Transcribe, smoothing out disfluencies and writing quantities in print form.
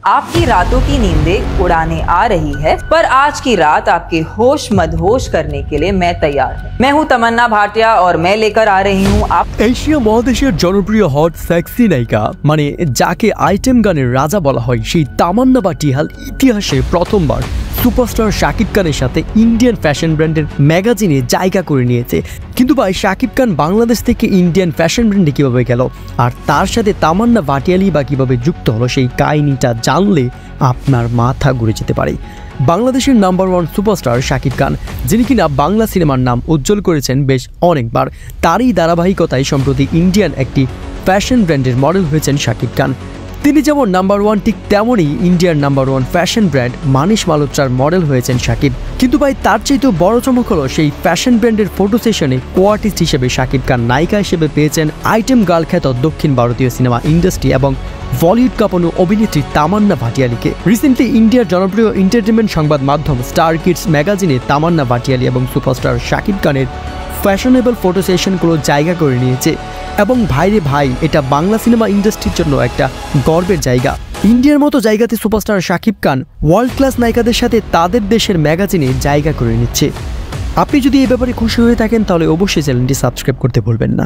आपकी रातों की नींदें उड़ाने आ रही है, पर आज की रात आपके होश मदहोश करने के लिए मैं तैयार हूँ। मैं हूँ तमन्ना भाटिया और मैं लेकर आ रही हूँ आप एशिया মহাদেশের জনপ্রিয় হট সেক্সি নায়িকা মানে যাকে আইটেম গানের রাজা বলা হয় সেই তামান্না ভাটিয়াল ইতিহাসে প্রথমবার সুপারস্টার শাকিব খানের সাথে ইন্ডিয়ান ফ্যাশন ব্র্যান্ডের ম্যাগাজিনে জায়গা করে নিয়েছে। কিন্তু ভাই শাকিব খান বাংলাদেশ থেকে ইন্ডিয়ান ফ্যাশন ব্র্যান্ডে কিভাবে গেল আর তার সাথে তামান্না ভাটিয়ালি বা কিভাবে যুক্ত হলো সেই কাহিনীটা জানলে আপনার মাথা ঘুরে যেতে পারে। বাংলাদেশের নাম্বার 1 সুপারস্টার শাকিব খান, যিনি কিনা বাংলা সিনেমার নাম উজ্জ্বল করেছেন বেশ অনেকবার, তারই ধারাবাহিকতায় সম্প্রতি ইন্ডিয়ান একটি ফ্যাশন ব্র্যান্ডের মডেল হয়েছেন শাকিব খান। তিনি যেমন নাম্বার 1 ঠিক তেমনই ইন্ডিয়ার নাম্বার 1 ফ্যাশন ব্র্যান্ড মানিশ মালহোত্রার মডেল হয়েছেন শাকিব। কিন্তু ভাই তার চাইতেও বড় চমক হলো সেই ফ্যাশন ব্র্যান্ডের ফটো সেশনে কোয়ার্টিস্ট হিসেবে শাকিব খান নায়িকা হিসেবে পেয়েছেন আইটেম গার্ল খ্যাত দক্ষিণ ভারতীয় সিনেমা ইন্ডাস্ট্রি এবং বলিউড কাঁপানো অভিনেত্রী তামান্না ভাটিয়ালিকে। রিসেন্টলি ইন্ডিয়ার জনপ্রিয় এন্টারটেনমেন্ট সংবাদ মাধ্যম স্টার কিডস ম্যাগাজিনে তামান্না ভাটিয়ালি এবং সুপারস্টার শাকিব খানের ফ্যাশনেবল ফটো সেশনগুলো জায়গা করে নিয়েছে। এবং ভাইরে ভাই, এটা বাংলা সিনেমা ইন্ডাস্ট্রির জন্য একটা গর্বের জায়গা। ইন্ডিয়ার মতো জায়গাতে superstar Shakib Khan world class নায়িকাদের সাথে তাদের দেশের ম্যাগাজিনে জায়গা করে নিচ্ছে। আপনি যদি এই ব্যাপারে খুশি হয়ে থাকেন তাহলে অবশ্যই চ্যানেলটি সাবস্ক্রাইব করতে ভুলবেন না।